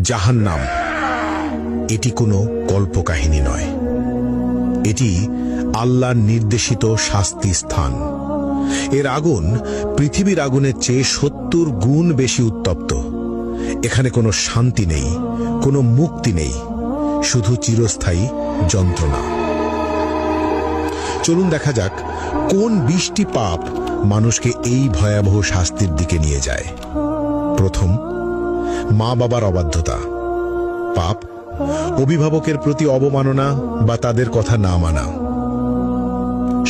জাহান্নাম এটি কোনো কল্পকাহিনী নয়, এটি আল্লাহর নির্দেশিত শাস্তি স্থান। এর আগুন পৃথিবীর আগুনের চেয়ে ৭০ গুণ বেশি উত্তপ্ত। এখানে কোনো শান্তি নেই, কোনো মুক্তি নেই, শুধু চিরস্থায়ী যন্ত্রণা। চলুন দেখা যাক কোন ২০টি পাপ মানুষকে এই ভয়াবহ শাস্তির দিকে নিয়ে যায়। প্রথম, মা বাবার অবাধ্যতা। পাপ অভিভাবকের প্রতি অবমাননা বা তাদের কথা না মানা।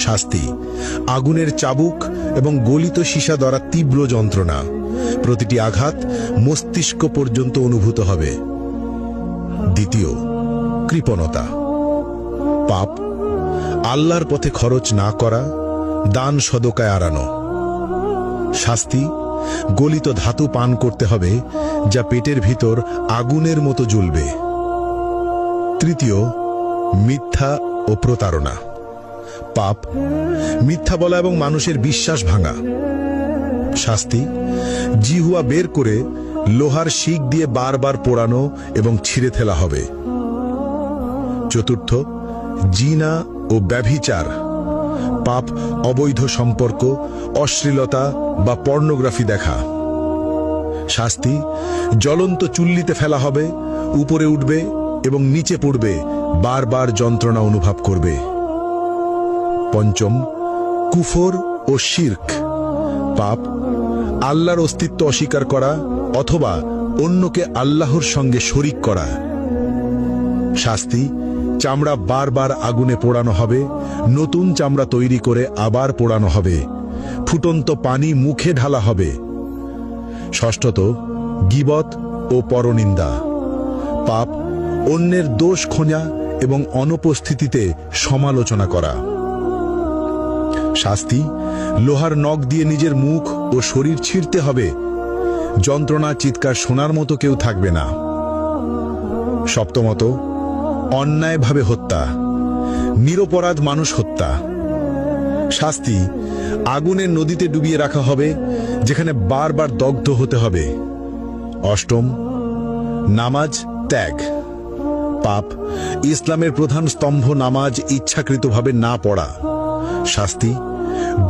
শাস্তি আগুনের চাবুক এবং গলিত সীসা দ্বারা তীব্র যন্ত্রণা, প্রতিটি আঘাত মস্তিষ্ক পর্যন্ত অনুভূত হবে। দ্বিতীয়, কৃপণতা। পাপ আল্লাহর পথে খরচ না করা, দান সদকায় আড়ানো। শাস্তি গলিত ধাতু পান করতে হবে যা পেটের ভিতর আগুনের মতো জ্বলবে। তৃতীয়, মিথ্যা ও প্রতারণা। পাপ মিথ্যা বলা এবং মানুষের বিশ্বাস ভাঙা। শাস্তি জিহ্বা বের করে লোহার শিক দিয়ে বারবার পোড়ানো এবং ছিঁড়ে ফেলা হবে। চতুর্থ, জিনা ও ব্যভিচার। পাপ অবৈধ সম্পর্ক, অশ্লীলতা বা পর্নোগ্রাফি দেখা। শাস্তি জ্বলন্ত চুল্লিতে ফেলা হবে, উপরে উঠবে এবং নিচে পড়বে, বারবার যন্ত্রণা অনুভব করবে। পঞ্চম, কুফর ও শিরক। পাপ আল্লাহর অস্তিত্ব অস্বীকার করা অথবা অন্যকে আল্লাহর সঙ্গে শরিক করা। শাস্তি চামড়া বারবার আগুনে পোড়ানো হবে, নতুন চামড়া তৈরি করে আবার পোড়ানো হবে, ফুটন্ত পানি মুখে ঢালা হবে। ষষ্ঠত, গীবত ও পরনিন্দা। পাপ অন্যের দোষ খোঁজা এবং অনুপস্থিতিতে সমালোচনা করা। শাস্তি লোহার নখ দিয়ে নিজের মুখ ও শরীর ছিঁড়তে হবে, যন্ত্রণা চিৎকার শোনার মতো কেউ থাকবে না। সপ্তমত, অন্যায়ভাবে হত্যা, নিরপরাধ মানুষ হত্যা। শাস্তি আগুনের নদীতে ডুবিয়ে রাখা হবে, যেখানে বারবার দগ্ধ হতে হবে। অষ্টম, নামাজ ত্যাগ। পাপ ইসলামের প্রধান স্তম্ভ নামাজ ইচ্ছাকৃতভাবে না পড়া। শাস্তি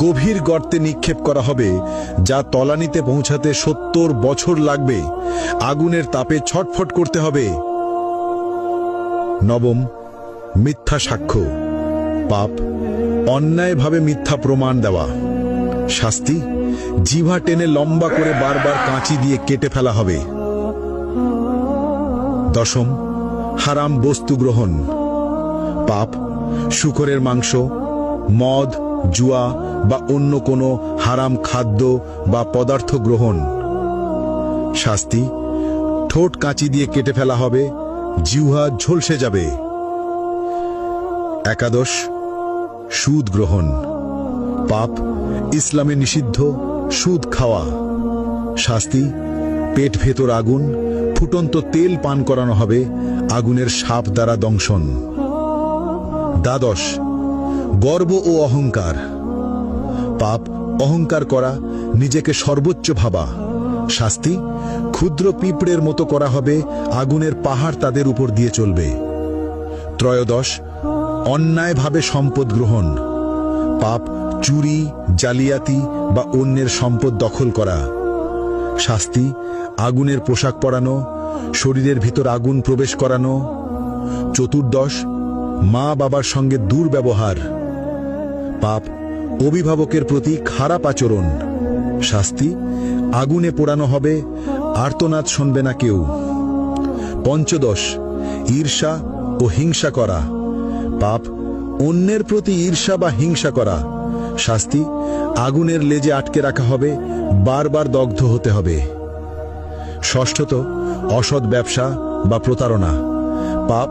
গভীর গর্তে নিক্ষেপ করা হবে, যা তলানিতে পৌঁছাতে ৭০ বছর লাগবে, আগুনের তাপে ছটফট করতে হবে। নবম, মিথ্যা সাক্ষ্য। পাপ অন্যায়ভাবে মিথ্যা প্রমাণ দেওয়া। শাস্তি জিহ্বা টেনে লম্বা করে বারবার কাঁচি দিয়ে কেটে ফেলা হবে। দশম, হারাম বস্তু গ্রহণ। পাপ শূকরের মাংস, মদ, জুয়া বা অন্য কোনো হারাম খাদ্য বা পদার্থ গ্রহণ। শাস্তি ঠোঁট কাঁচি দিয়ে কেটে ফেলা হবে, জিহ্বা ঝলসে যাবে। একাদশ, সুদ গ্রহণ। পাপ ইসলামে নিষিদ্ধ সুদ খাওয়া। শাস্তি পেট ভেতর আগুন, ফুটন্ত তেল পান করানো হবে, আগুনের সাপ দ্বারা দংশন। দ্বাদশ, গর্ব ও অহংকার। পাপ অহংকার করা, নিজেকে সর্বোচ্চ ভাবা। শাস্তি ক্ষুদ্র পিঁপড়ের মতো করা হবে, আগুনের পাহাড় তাদের উপর দিয়ে চলবে। ত্রয়োদশ, অন্যায়ভাবে সম্পদ গ্রহণ। পাপ চুরি, জালিয়াতি বা অন্যের সম্পদ দখল করা। শাস্তি আগুনের পোশাক পরানো, শরীরের ভিতর আগুন প্রবেশ করানো। চতুর্দশ, মা বাবার সঙ্গে দুর্ব্যবহার। পাপ অভিভাবকের প্রতি খারাপ আচরণ। শাস্তি আগুনে পোড়ানো হবে, আর্তনাদ শুনবে না কেউ। পঞ্চদশ, ঈর্ষা ও হিংসা করা। পাপ অন্যের প্রতি ঈর্ষা বা হিংসা করা। শাস্তি আগুনের লেজে আটকে রাখা হবে, বারবার দগ্ধ হতে হবে। ষষ্ঠত, অসৎ ব্যবসা বা প্রতারণা। পাপ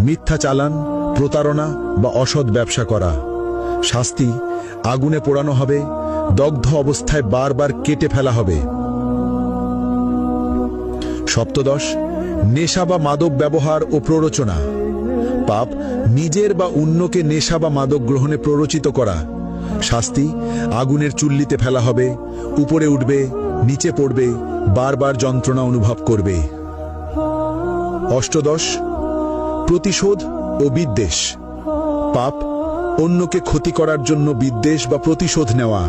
মিথ্যা চালান, প্রতারণা বা অসৎ ব্যবসা করা। শাস্তি আগুনে পোড়ানো হবে, দগ্ধ অবস্থায় বারবার কেটে ফেলা হবে। সপ্তদশ, নেশা বা মাদক ব্যবহার ও প্ররোচনা। পাপ নিজের বা অন্যকে নেশা বা মাদক গ্রহণে প্ররোচিত করা। শাস্তি আগুনের চুল্লিতে ফেলা হবে, উপরে উঠবে, নিচে পড়বে, বারবার যন্ত্রণা অনুভব করবে। অষ্টদশ প্রতিশোধ ও বিদ্বেষ। পাপ অন্যকে ক্ষতি করার জন্য বিদ্বেষ বা প্রতিশোধ নেওয়া।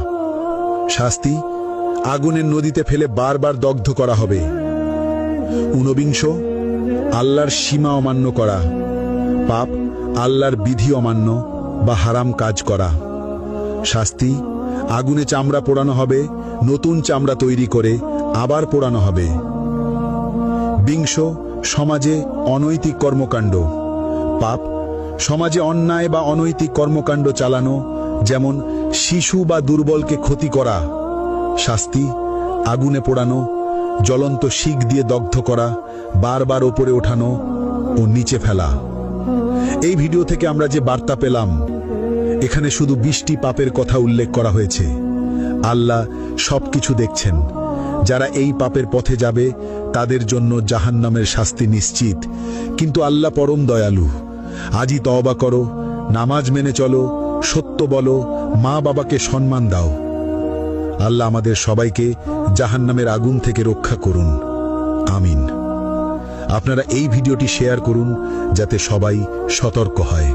শাস্তি আগুনের নদীতে ফেলে বারবার দগ্ধ করা হবে। ঊনবিংশ আল্লাহর সীমা অমান্য করা। পাপ আল্লাহর বিধি অমান্য বা হারাম কাজ করা। শাস্তি আগুনে চামড়া পোড়ানো হবে, নতুন চামড়া তৈরি করে আবার পোড়ানো হবে। বিংশ সমাজে অনৈতিক কর্মকাণ্ড। পাপ সমাজে অন্যায় বা অনৈতিক কর্মকাণ্ড চালানো, যেমন শিশু বা দুর্বলকে ক্ষতি করা। শাস্তি আগুনে পোড়ানো, জ্বলন্ত শিক দিয়ে দগ্ধ করা, বারবার ওপরে ওঠানো ও নিচে ফেলা। এই ভিডিও থেকে আমরা যে বার্তা পেলাম, এখানে শুধু 20টি পাপের কথা উল্লেখ করা হয়েছে। আল্লাহ সবকিছু দেখছেন। যারা এই পাপের পথে যাবে তাদের জন্য জাহান্নামের শাস্তি নিশ্চিত, কিন্তু আল্লাহ পরম দয়ালু। আজই তওবা করো, নামাজ মেনে চলো, সত্য বলো, মা বাবাকে সম্মান দাও। আল্লাহ আমাদের সবাইকে জাহান্নামের আগুন থেকে রক্ষা করুন, আমিন। আপনারা এই ভিডিওটি শেয়ার করুন যাতে সবাই সতর্ক হয়।